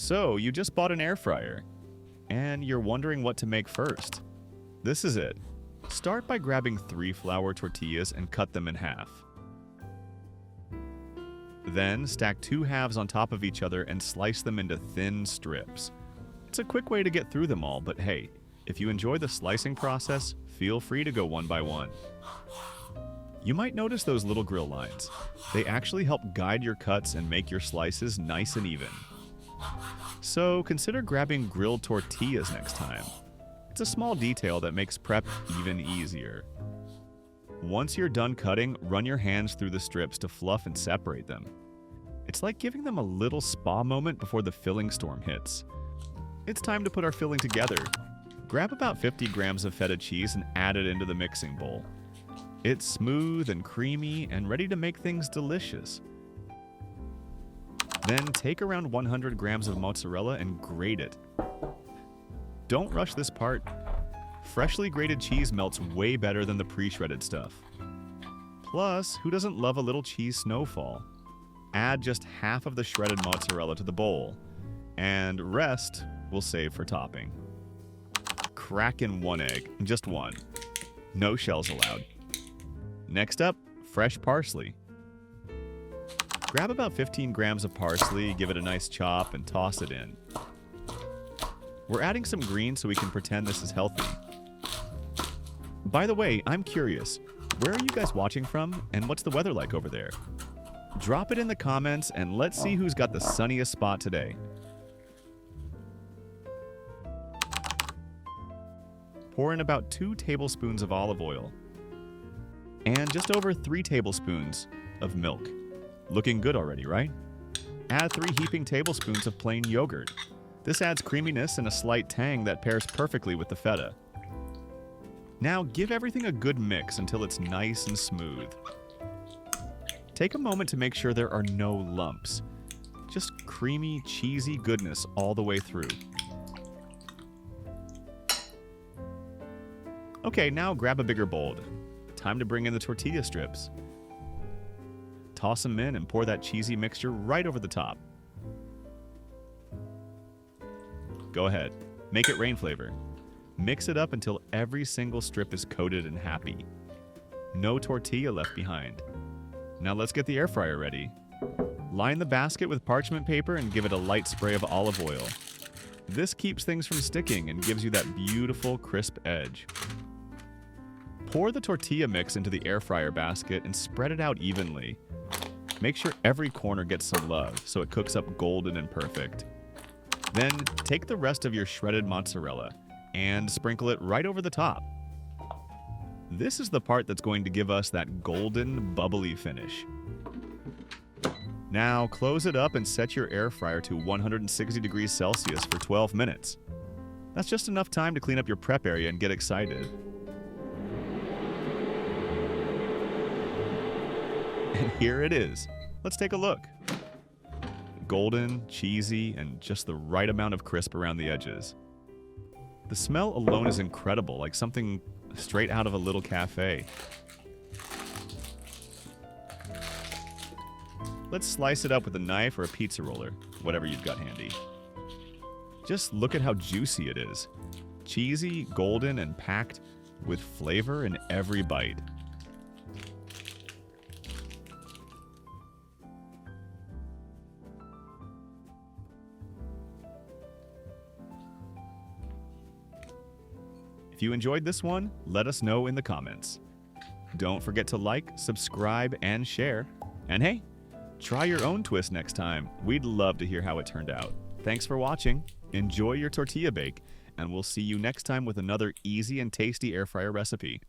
So, you just bought an air fryer, and you're wondering what to make first. This is it. Start by grabbing 3 flour tortillas and cut them in half. Then, stack 2 halves on top of each other and slice them into thin strips. It's a quick way to get through them all, but hey, if you enjoy the slicing process, feel free to go one by one. You might notice those little grill lines. They actually help guide your cuts and make your slices nice and even. So consider grabbing grilled tortillas next time. It's a small detail that makes prep even easier. Once you're done cutting, run your hands through the strips to fluff and separate them. It's like giving them a little spa moment before the filling storm hits. It's time to put our filling together. Grab about 50 grams of feta cheese and add it into the mixing bowl. It's smooth and creamy and ready to make things delicious. Then take around 100 grams of mozzarella and grate it. Don't rush this part. Freshly grated cheese melts way better than the pre-shredded stuff. Plus, who doesn't love a little cheese snowfall? Add just half of the shredded mozzarella to the bowl, and rest we'll save for topping. Crack in 1 egg, just one. No shells allowed. Next up, fresh parsley. Grab about 15 grams of parsley, give it a nice chop, and toss it in. We're adding some green so we can pretend this is healthy. By the way, I'm curious, where are you guys watching from, and what's the weather like over there? Drop it in the comments, and let's see who's got the sunniest spot today. Pour in about 2 tablespoons of olive oil, and just over 3 tablespoons of milk. Looking good already, right? Add 3 heaping tablespoons of plain yogurt. This adds creaminess and a slight tang that pairs perfectly with the feta. Now give everything a good mix until it's nice and smooth. Take a moment to make sure there are no lumps. Just creamy, cheesy goodness all the way through. Okay, now grab a bigger bowl. Time to bring in the tortilla strips. Toss them in and pour that cheesy mixture right over the top. Go ahead, make it rain flavor. Mix it up until every single strip is coated and happy. No tortilla left behind. Now let's get the air fryer ready. Line the basket with parchment paper and give it a light spray of olive oil. This keeps things from sticking and gives you that beautiful crisp edge. Pour the tortilla mix into the air fryer basket and spread it out evenly. Make sure every corner gets some love so it cooks up golden and perfect. Then take the rest of your shredded mozzarella and sprinkle it right over the top. This is the part that's going to give us that golden, bubbly finish. Now close it up and set your air fryer to 160 degrees Celsius for 12 minutes. That's just enough time to clean up your prep area and get excited. And here it is. Let's take a look. Golden, cheesy, and just the right amount of crisp around the edges. The smell alone is incredible, like something straight out of a little cafe. Let's slice it up with a knife or a pizza roller, whatever you've got handy. Just look at how juicy it is. Cheesy, golden, and packed with flavor in every bite. If you enjoyed this one, let us know in the comments. Don't forget to like, subscribe, and share. And hey, try your own twist next time. We'd love to hear how it turned out. Thanks for watching. Enjoy your tortilla bake, and we'll see you next time with another easy and tasty air fryer recipe.